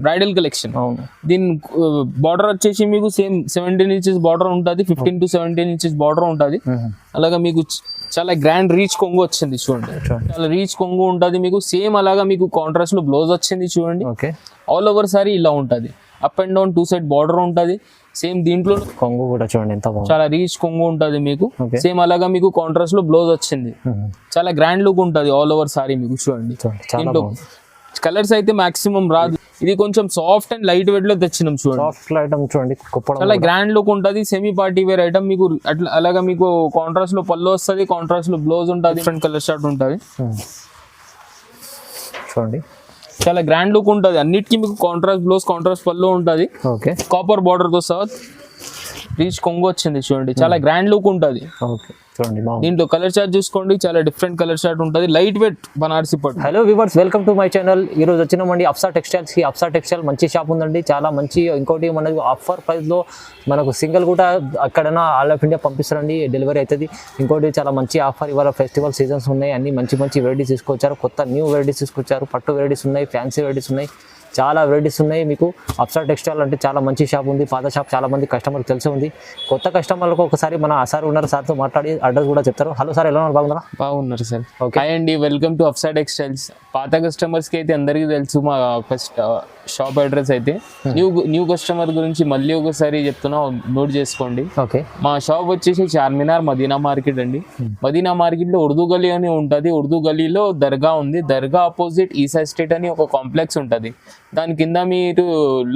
Bridal collection. దీని border వచ్చేసి మీకు సేమ్ 17 ఇంచెస్ బార్డర్ ఉంటుంది, 15 to 17 ఇంచెస్ బార్డర్ ఉంటుంది. అలాగా మీకు చాలా గ్రాండ్ రీచ్ కొంగు వచ్చింది చూడండి, చాలా రీచ్ కొంగు ఉంటుంది మీకు. సేమ్ అలాగా మీకు కాంట్రాస్ట్ లో బ్లౌజ్ వచ్చింది చూడండి. ఆల్ ఓవర్ సారీ ఇలా ఉంటుంది, up and down 2 side border ఉంటుంది. సేమ్ దీంట్లో కొంగు కూడా చూడండి ఎంత బాగుంది, చాలా రీచ్ కొంగు ఉంటుంది మీకు. సేమ్ అలాగా మీకు కాంట్రాస్ట్ లో బ్లౌజ్ వచ్చింది, చాలా గ్రాండ్ లుక్ ఉంటుంది ఆల్ ఓవర్ సారీ మీకు చూడండి. దీంట్లో కలర్స్ అయితే మాక్సిమం రాదు, ఇది కొంచెం సాఫ్ట్ అండ్ లైట్ వెయిట్ లో తెచ్చినాం చూడండి. సాఫ్ట్ ఐటమ్ చూడండి, చాలా గ్రాండ్ లుక్ ఉంటుంది, సెమీ పార్టీ వేర్ ఐటమ్ మీకు. అట్లా అలాగా మీకు కాంట్రాస్ట్ లో పళ్ళు వస్తుంది, కాంట్రాస్ట్ లో బ్లౌజ్ ఉంటుంది, డిఫరెంట్ కలర్ షార్ట్ ఉంటుంది చూడండి. చాలా గ్రాండ్ లుక్ ఉంటుంది, అన్నిటికీ మీకు కాంట్రాస్ట్ బ్లౌజ్ కాంట్రాస్ట్ పళ్ళు ఉంటుంది. ఓకే, కాపర్ బార్డర్ తో సహా రీచ్ కొంగు వచ్చింది చూడండి, చాలా గ్రాండ్ లుక్ ఉంటుంది. ఓకే చూడండి, దీంట్లో కలర్ చార్ట్ చూసుకోండి, చాలా డిఫరెంట్ కలర్ చార్ట్ ఉంటుంది, లైట్ వెయిట్ బనారసి పట్టు. Hello viewers, welcome to my channel. ఈ రోజు వచ్చినామండి అప్సా టెక్స్టైల్స్ కి. అప్సా టెక్స్టైల్ మంచి షాప్ ఉందండి, చాలా మంచి. ఇంకోటి మనకు ఆఫర్ ప్రైస్ లో మనకు సింగిల్ కూడా అక్కడైనా ఆల్ ఆఫ్ ఇండియా పంపిస్తారండి, డెలివరీ అవుతుంది. ఇంకోటి చాలా మంచి ఆఫర్, ఇవాళ ఫెస్టివల్ సీజన్స్ ఉన్నాయి, అన్ని మంచి మంచి వెరైటీస్ తీసుకొచ్చారు, కొత్త న్యూ వెరైటీస్ తీసుకొచ్చారు. పట్టు వెరైటీస్ ఉన్నాయి, ఫ్యాన్సీ వెరైటీస్ ఉన్నాయి, చాలా వెరైటీస్ ఉన్నాయి మీకు. అప్సా టెక్స్టైల్ అంటే చాలా మంచి షాప్ ఉంది, పాత షాప్, చాలా మంది కస్టమర్కి తెలిసి ఉంది. కొత్త కస్టమర్లకు ఒకసారి మన సార్ ఉన్నారు, సార్తో మాట్లాడి అడ్రస్ కూడా చెప్తారు. హలో సార్, ఎలా ఉన్నారు? బాగున్నారా? బాగున్నారు సార్. ఓకే అండి, వెల్కమ్ టు అప్సా టెక్స్టైల్స్. పాత కస్టమర్స్కి అయితే అందరికీ తెలుసు మా షాప్ అడ్రస్ అయితే. న్యూ కస్టమర్ గురించి మళ్ళీ ఒకసారి చెప్తున్నా, నోట్ చేసుకోండి. ఓకే, మా షాప్ వచ్చేసి చార్మినార్ మదీనా మార్కెట్ అండి. మదీనా మార్కెట్ లో ఉర్దూ గలీ అని ఉంటుంది, ఉర్దూ గలీలో దర్గా ఉంది, దర్గా ఆపోజిట్ ఈసా ఎస్టేట్ అని ఒక కాంప్లెక్స్ ఉంటుంది, దాని కింద మీరు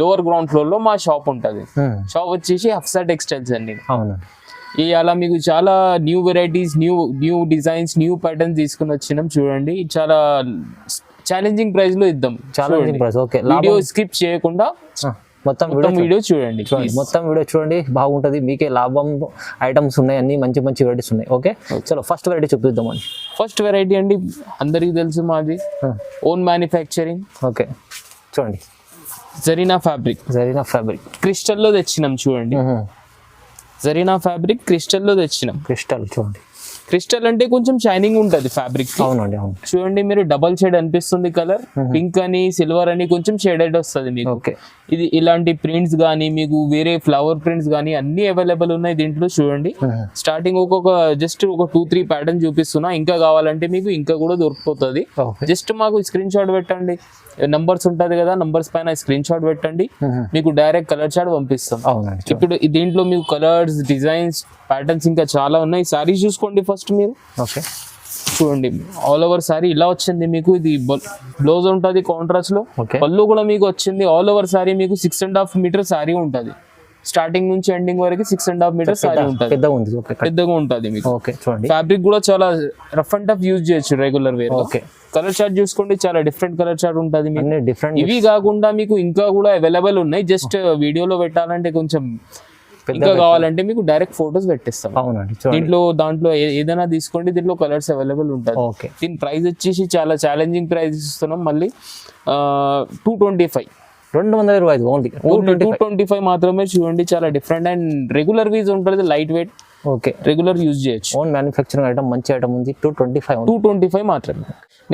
లోవర్ గ్రౌండ్ ఫ్లోర్ లో మా షాప్ ఉంటుంది. షాప్ వచ్చేసి అప్సా టెక్స్టైల్స్ అండి. అవును, అలా మీకు చాలా new varieties, new designs, new patterns తీసుకుని వచ్చినాం చూడండి. చాలా ఛాలెంజింగ్ ప్రైస్ లో ఇద్దాం, challenging price. Okay, video skip చేయకుండా మొత్తం వీడియో చూడండి, మొత్తం వీడియో చూడండి, బాగుంటుంది, మీకే లాభం. ఐటమ్స్ ఉన్నాయి, అన్ని మంచి మంచి వెరైటీస్ ఉన్నాయి. ఓకే, చలో ఫస్ట్ వెరైటీ చూపిద్దామండి. ఫస్ట్ వెరైటీ అండి, అందరికి తెలుసు మాది ఓన్ మ్యానుఫ్యాక్చరింగ్. ఓకే చూడండి, జరీనా ఫ్యాబ్రిక్ క్రిస్టల్ లో తెచ్చినాం చూడండి. జరీనా ఫ్యాబ్రిక్ క్రిస్టల్ లో తెచ్చినాం. క్రిస్టల్ చూడండి, క్రిస్టల్ అంటే కొంచెం షైనింగ్ ఉంటుంది ఫ్యాబ్రిక్. అవునండి, అవును. చూడండి, మీరు డబల్ షేడ్ అనిపిస్తుంది కలర్, పింక్ అని సిల్వర్ అని కొంచెం షేడెడ్ వస్తుంది మీకు. ఓకే, ఇది ఇలాంటి ప్రింట్స్ కానీ మీకు వేరే ఫ్లవర్ ప్రింట్స్ కానీ అన్ని అవైలబుల్ ఉన్నాయి దీంట్లో చూడండి. స్టార్టింగ్ జస్ట్ ఒక 2-3 ప్యాటర్న్ చూపిస్తున్నా, ఇంకా కావాలంటే మీకు ఇంకా కూడా దొరికిపోతుంది. జస్ట్ మాకు స్క్రీన్ షాట్ పెట్టండి, నంబర్స్ ఉంటుంది కదా, నంబర్స్ పైన స్క్రీన్ షాట్ పెట్టండి, మీకు డైరెక్ట్ కలర్ చార్ట్ పంపిస్తాం. ఇప్పుడు దీంట్లో మీకు కలర్స్, డిజైన్స్, ప్యాటర్న్స్ ఇంకా చాలా ఉన్నాయి. సారీస్ చూసుకోండి ఫస్ట్ మీరు. ఓకే చూడండి, ఆల్ ఓవర్ సారీ ఇలా వచ్చింది మీకు. ఇది బ్లౌజ్ ఉంటుంది కాంట్రాస్ట్ లో, పళ్ళు కూడా మీకు వచ్చింది. ఆల్ ఓవర్ సారీ మీకు 6.5 మీటర్ సారీ ఉంటుంది, స్టార్టింగ్ నుంచి ఎండింగ్ వరకు 6.5 మీటర్ సారీ ఉంటుంది, పెద్దగా ఉంటుంది మీకు. ఓకే చూడండి, ఫ్యాబ్రిక్ కూడా చాలా రఫ్ అండ్ టఫ్ యూజ్ చేయొచ్చు regular wear. Okay, colour chart చూసుకోండి, చాలా డిఫరెంట్ కలర్ చార్ట్ ఉంటుంది. ఇవి కాకుండా మీకు ఇంకా కూడా అవైలబుల్ ఉన్నాయి, జస్ట్ వీడియోలో పెట్టాలంటే కొంచెం ఇంకా కావాలంటే మీకు డైరెక్ట్ ఫొటోస్ పెట్టిస్తాం. దాంట్లో ఏదైనా తీసుకోండి, దీంట్లో కలర్స్ అవైలబుల్ ఉంటుంది. దీని ప్రైస్ వచ్చేసి చాలా ఛాలెంజింగ్ ప్రైస్ ఇస్తున్నాం, మళ్ళీ 225 ఓన్లీ 225 మాత్రమే. చూడండి, చాలా డిఫరెంట్ అండ్ రెగ్యులర్ వీజ్ ఉంటుంది, light wait. Okay, regular use చేయొచ్చు. ఓన్ మ్యానుఫ్యాక్చరింగ్ ఐటమ్, మంచి ఐటమ్ ఉంది. 225 మాత్రమే.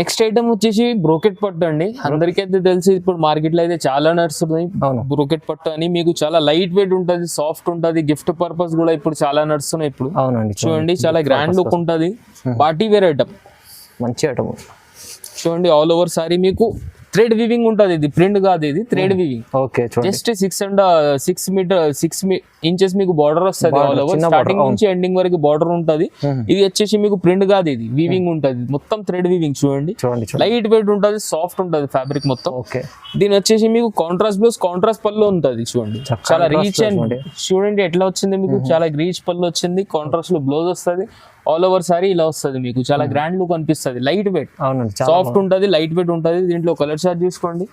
నెక్స్ట్ ఐటమ్ వచ్చేసి బ్రోకెట్ పట్టు అండి. అందరికైతే తెలిసి ఇప్పుడు మార్కెట్ లో అయితే చాలా నడుస్తున్నాయి బ్రోకెట్ పట్టు అని. మీకు చాలా లైట్ వెయిట్ ఉంటుంది, సాఫ్ట్ ఉంటుంది, గిఫ్ట్ పర్పస్ కూడా ఇప్పుడు చాలా నడుస్తున్నాయి ఇప్పుడు. అవునండి, చూడండి, చాలా గ్రాండ్ లుక్ ఉంటుంది, పార్టీ వేర్ ఐటమ్, మంచి ఐటమ్. చూడండి, ఆల్ ఓవర్ సారీ మీకు థ్రెడ్ వీవింగ్ ఉంటుంది, ఇది ప్రింట్ కాదు, ఇది thread weaving. Okay, just 6 inches మీకు బార్డర్ వస్తుంది ఆల్ ఓవర్, స్టార్టింగ్ నుంచి ఎండింగ్ వరకు బార్డర్ ఉంటుంది. ఇది వచ్చేసి మీకు ప్రింట్ కాదు, ఇది వీవింగ్ ఉంటుంది, మొత్తం థ్రెడ్ వీవింగ్. చూడండి, లైట్ వెయిట్ ఉంటుంది, సాఫ్ట్ ఉంటుంది ఫ్యాబ్రిక్ మొత్తం. ఓకే, దీని వచ్చేసి మీకు కాంట్రాస్ట్ బ్లౌజ్, కాంట్రాస్ట్ పళ్ళు ఉంటుంది. చూడండి, చాలా రీచ్ అండ్ చూడండి ఎట్లా వచ్చింది మీకు, చాలా రీచ్ పళ్ళు వచ్చింది, కాంట్రాస్ట్ లో బ్లౌజ్ వస్తుంది. ఆల్ ఓవర్ సారీ ఇలా వస్తుంది మీకు, చాలా గ్రాండ్ లుక్ అనిపిస్తుంది, లైట్ వెయిట్, సాఫ్ట్ ఉంటుంది, లైట్ వెయిట్ ఉంటుంది. దీంట్లో కలర్ చార్ట్ చూసుకోండి,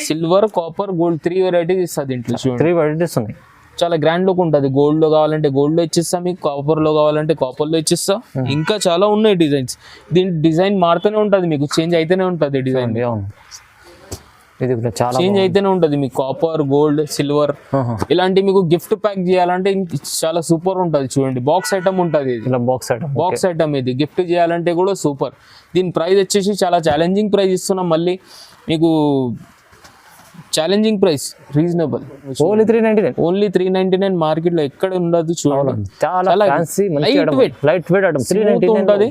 సిల్వర్, కాపర్, గోల్డ్ 3 వెరైటీస్ ఇస్తుంది దీంట్లో. 3 వెరైటీస్ ఉన్నాయి, చాలా గ్రాండ్ లుక్ ఉంటుంది. గోల్డ్ లో కావాలంటే గోల్డ్ లో ఇచ్చిస్తా, మీకు కాపర్ లో కావాలంటే కాపర్ లో ఇచ్చిస్తా. ఇంకా చాలా ఉన్నాయి డిజైన్స్, దీని డిజైన్ మారుతూనే ఉంటుంది మీకు, చేంజ్ అయితేనే ఉంటుంది డిజైన్, చేంజ్ అయితేనే ఉంటుంది మీకు. కాపర్, గోల్డ్, సిల్వర్ ఇలాంటి మీకు గిఫ్ట్ ప్యాక్ చేయాలంటే చాలా సూపర్ ఉంటుంది. చూడండి, బాక్స్ ఐటమ్ ఉంటుంది, బాక్స్ ఐటమ్ ఇది గిఫ్ట్ చేయాలంటే కూడా సూపర్. దీని ప్రైస్ వచ్చేసి చాలా ఛాలెంజింగ్ ప్రైస్ ఇస్తున్నాం, మళ్ళీ మీకు challenging price, reasonable, only 399. Only 399. Market లో ఎక్కడ ఉండదు చూడండి. చాలా ఫ్యాన్సీ మంచి light weight, light weight item smooth 399 ఉంటది.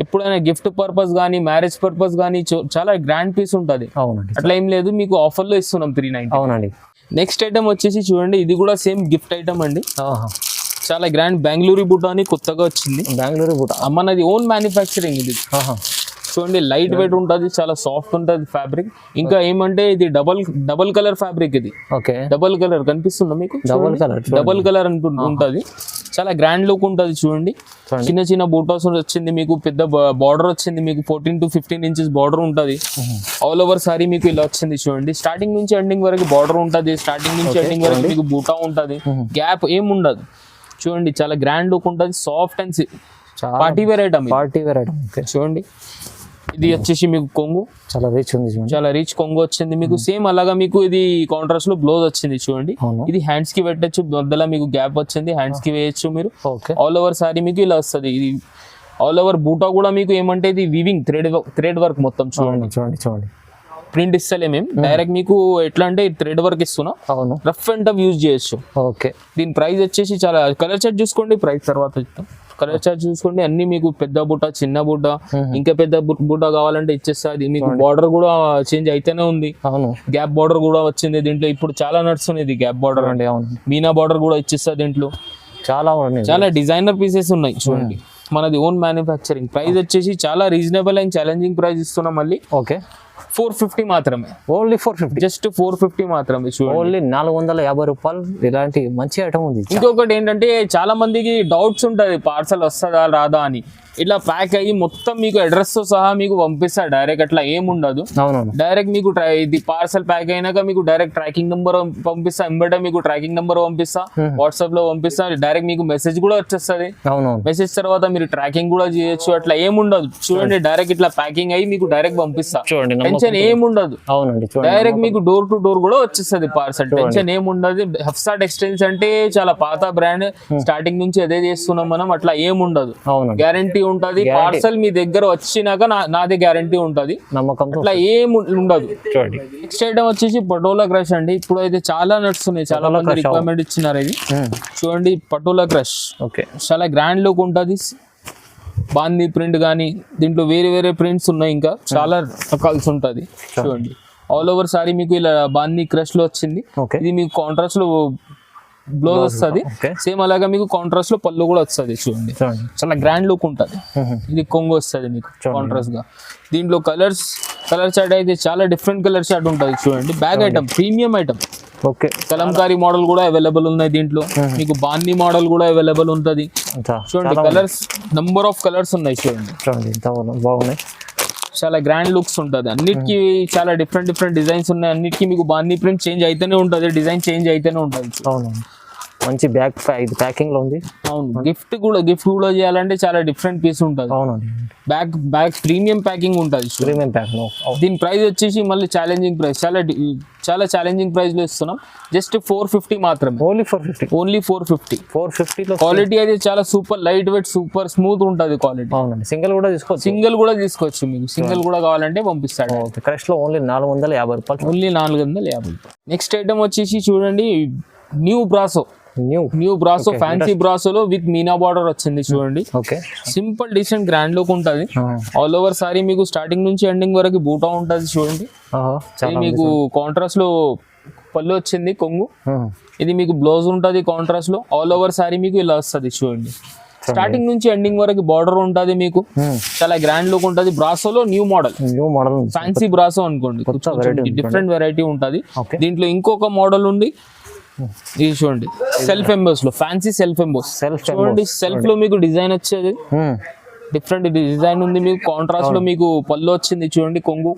ఎప్పుడైనా గిఫ్ట్ పర్పస్ కానీ మ్యారేజ్ పర్పస్ కానీ చాలా గ్రాండ్ పీస్ ఉంటది. అవునండి, అట్లా ఏం లేదు, మీకు ఆఫర్ లో ఇస్తున్నాం 390. అవునండి. నెక్స్ట్ ఐటమ్ వచ్చేసి చూడండి, ఇది కూడా సేమ్ గిఫ్ట్ ఐటమ్ అండి. చాలా గ్రాండ్ బెంగళూరు బుట్ట అని కొత్తగా వచ్చింది. బెంగళూరు బుట్ట మనది ఓన్ మ్యానుఫ్యాక్చరింగ్ ఇది. చూడండి లైట్ వెయిట్ ఉంటుంది, చాలా సాఫ్ట్ ఉంటుంది ఫ్యాబ్రిక్. ఇంకా ఏమంటే ఇది డబల్ కలర్ ఫ్యాబ్రిక్. ఇది ఓకే, డబల్ కలర్ కనిపిస్తుందా మీకు? డబల్ కలర్ ఉంటుంది. చాలా గ్రాండ్ లుక్ ఉంటుంది చూడండి. చిన్న చిన్న బూటాస్ వచ్చింది మీకు, పెద్ద బార్డర్ వచ్చింది మీకు, 14 to 15 inches బార్డర్ ఉంటుంది. ఆల్ ఓవర్ సారీ మీకు ఇలా వచ్చింది చూడండి. స్టార్టింగ్ నుంచి ఎండింగ్ వరకు బార్డర్ ఉంటుంది, స్టార్టింగ్ నుంచి ఎండింగ్ వరకు మీకు బూటా ఉంటుంది. గ్యాప్ ఏం ఉండదు చూడండి. చాలా గ్రాండ్ లుక్ ఉంటుంది, soft and party wear item. చూడండి ఇది వచ్చేసి మీకు కొంగు, చాలా రిచ్ ఉంది చూడండి. చాలా రిచ్ కొంగు వచ్చింది మీకు. సేమ్ అలాగా మీకు ఇది కాంట్రాస్ట్ లో బ్లౌజ్ వచ్చింది చూడండి. ఇది హ్యాండ్స్ కి పెట్టచ్చు, మధ్యలో మీకు గ్యాప్ వచ్చింది, హ్యాండ్స్ కి వేయచ్చు మీరు. ఆల్ ఓవర్ సారీ మీకు ఇలా వస్తుంది. ఇది ఆల్ ఓవర్ బూటా కూడా మీకు ఏమంటే ఇది వీవింగ్ థ్రెడ్ వర్క్ మొత్తం చూడండి. చూడండి ప్రింట్ ఇస్తలే మేము, డైరెక్ట్ మీకు ఎట్లా అంటే థ్రెడ్ వర్క్ ఇస్తున్నా. అవును, రఫ్ అండ్ టఫ్ యూజ్ చేయొచ్చు. ఓకే, దీని ప్రైస్ వచ్చేసి చాలా, కలర్ చార్ట్ చూసుకోండి, ప్రైస్ తర్వాత ఇస్తాం. కలర్ చార్ట్ చూసుకోండి, అన్ని మీకు పెద్ద బుట్ట, చిన్న బుట్ట, ఇంకా పెద్ద బుట్ట కావాలంటే ఇచ్చేస్తుంది. మీకు బార్డర్ కూడా చేంజ్ అయితేనే ఉంది. అవును, గ్యాప్ బార్డర్ కూడా వచ్చింది దీంట్లో. ఇప్పుడు చాలా నడుస్తుంది గ్యాప్ బార్డర్ అండి. అవును, మీనా బార్డర్ కూడా ఇచ్చేస్తుంది దీంట్లో. చాలా డిజైనర్ పీసెస్ ఉన్నాయి చూడండి. మనది ఓన్ మ్యానుఫ్యాక్చరింగ్. ప్రైస్ వచ్చేసి చాలా రీజనబుల్ అండ్ ఛాలెంజింగ్ ప్రైస్ ఇస్తున్నాం. మళ్ళీ ఓకే, 450 మాత్రమే, ఓన్లీ 450, జస్ట్ 450 మాత్రమే చూడండి. ఓన్లీ 450 రూపాయలు. ఇలాంటి మంచి ఐటమ్ ఉంది. ఇంకొకటి ఏంటంటే చాలా మందికి డౌట్స్ ఉంటుంది, పార్సల్ వస్తుందా రాదా అని. ఇట్లా ప్యాక్ అయ్యి మొత్తం మీకు అడ్రస్ తో సహా మీకు పంపిస్తా డైరెక్ట్. అట్లా ఏముండదు, డైరెక్ట్ మీకు ఇది పార్సల్ ప్యాక్ అయినాక మీకు డైరెక్ట్ ట్రాకింగ్ నెంబర్ పంపిస్తా. ఎంబటే మీకు ట్రాకింగ్ నెంబర్ పంపిస్తా, వాట్సాప్ లో పంపిస్తా. డైరెక్ట్ మీకు మెసేజ్ కూడా వచ్చేస్తుంది. మెసేజ్ తర్వాత మీరు ట్రాకింగ్ కూడా చేయొచ్చు. అట్లా ఏముండదు చూడండి. డైరెక్ట్ ఇట్లా ప్యాకింగ్ అయ్యి మీకు డైరెక్ట్ పంపిస్తా. చూడండి, టెన్షన్ ఏముండదు. అవునండి, డైరెక్ట్ మీకు డోర్ టు డోర్ కూడా వచ్చేస్తుంది పార్సల్. టెన్షన్ ఏముండదు. హఫ్సా టెక్స్టైల్స్ అంటే చాలా పాత బ్రాండ్, స్టార్టింగ్ నుంచి అదే చేస్తున్నాం మనం. అట్లా ఏముండదు, గ్యారంటీ ఉంటది. పార్సల్ మీ దగ్గర వచ్చినాక నాదే గ్యారంటీ ఉంటది, నమ్మకం. అట్లా ఏం ఉండదు. నెక్స్ట్ ఐటమ్ వచ్చేసి పటోలా క్రష్ అండి. ఇప్పుడు అయితే చాలా నడుస్తున్నాయి, చాలా మంది రిక్వైర్మెంట్ ఇచ్చినారు. ఇది చూడండి, పటోలా క్రష్. చాలా గ్రాండ్ లుక్ ఉంటది. బాందీ ప్రింట్ కానీ, దీంట్లో వేరే వేరే ప్రింట్స్ ఉన్నాయి, ఇంకా చాలా రకాల్సి ఉంటది చూడండి. ఆల్ ఓవర్ సారీ మీకు ఇలా బాందీ క్రష్ లో వచ్చింది. ఇది మీకు కాంట్రాస్ట్ లో బ్లౌజ్ వస్తుంది. సేమ్ అలాగా మీకు కాంట్రాస్ట్ లో పళ్ళు కూడా వస్తుంది చూడండి. చాలా గ్రాండ్ లుక్ ఉంటుంది. ఇది కొంగు వస్తుంది మీకు కాంట్రాస్ట్ గా. దీంట్లో కలర్ చార్ట్ అయితే చాలా డిఫరెంట్ కలర్ చార్ట్ ఉంటుంది చూడండి. Bag item, premium item. Okay, Kalamkari model కూడా అవైలబుల్ ఉన్నాయి దీంట్లో. మీకు బాందీ మోడల్ కూడా అవైలబుల్ ఉంటుంది చూడండి. కలర్స్, నంబర్ ఆఫ్ కలర్స్ ఉన్నాయి చూడండి. బాగున్నాయి, చాలా గ్రాండ్ లుక్స్ ఉంటుంది. అన్నిటికీ చాలా డిఫరెంట్ డిజైన్స్ ఉన్నాయి. అన్నిటికీ మీకు బాందీ ప్రింట్ చేంజ్ అయితేనే ఉంటుంది, డిజైన్ చేంజ్ అయితేనే ఉంటుంది. అవును, మంచి బ్యాగ్ ప్యాకింగ్ లో ఉంది. అవును, గిఫ్ట్ కూడా చేయాలంటే చాలా డిఫరెంట్ పీస్ ఉంటుంది. అవునండి, బ్యాగ్ ప్రీమియం ప్యాకింగ్ ఉంటుంది. Premium packing. దీని ప్రైస్ వచ్చేసి మళ్ళీ ఛాలెంజింగ్ ప్రైస్, చాలా ఛాలెంజింగ్ ప్రైస్ లో ఇస్తున్నాం. జస్ట్ 450 మాత్రమే, ఓన్లీ 450. ఓన్లీ 450 లో క్వాలిటీ అయితే చాలా super light weight, super smooth ఉంటుంది క్వాలిటీ. అవునండి, సింగిల్ కూడా తీసుకోవచ్చు. మీకు సింగిల్ కూడా కావాలంటే పంపిస్తాడు. క్రష్ లో ఓన్లీ 450 రూపాయలు, ఓన్లీ 450 రూపాయలు. నెక్స్ట్ ఐటమ్ వచ్చేసి చూడండి, న్యూ బ్రాసో ఫ్యాన్సీ బ్రాసోలో విత్ మీనా బార్డర్ వచ్చింది చూడండి. సింపుల్ డీసెంట్ గ్రాండ్ లుక్ ఉంటుంది. ఆల్ ఓవర్ సారీ మీకు స్టార్టింగ్ నుంచి ఎండింగ్ వరకు బూటా ఉంటుంది చూడండి. ఇది మీకు కాంట్రాస్ట్ లో పళ్ళు వచ్చింది, కొంగు. ఇది మీకు బ్లౌజ్ ఉంటుంది కాంట్రాస్ట్ లో. ఆల్ ఓవర్ సారీ మీకు ఇలా వస్తుంది చూడండి. స్టార్టింగ్ నుంచి ఎండింగ్ వరకు బార్డర్ ఉంటుంది మీకు. చాలా గ్రాండ్ లుక్ ఉంటుంది. బ్రాసోలో న్యూ మోడల్ ఫ్యాన్సీ బ్రాసో అనుకోండి, డిఫరెంట్ వెరైటీ ఉంటుంది. దీంట్లో ఇంకొక మోడల్ ఉంది, ఇది చూడండి. సెల్ఫ్ ఎంబోస్ లో, ఫ్యాన్సీ సెల్ఫ్ ఎంబోస్ చూడండి. సెల్ఫ్ లో మీకు డిజైన్ వచ్చేది, డిఫరెంట్ డిజైన్ ఉంది మీకు. కాంట్రాస్ట్ లో మీకు పళ్ళు వచ్చింది చూడండి, కొంగు.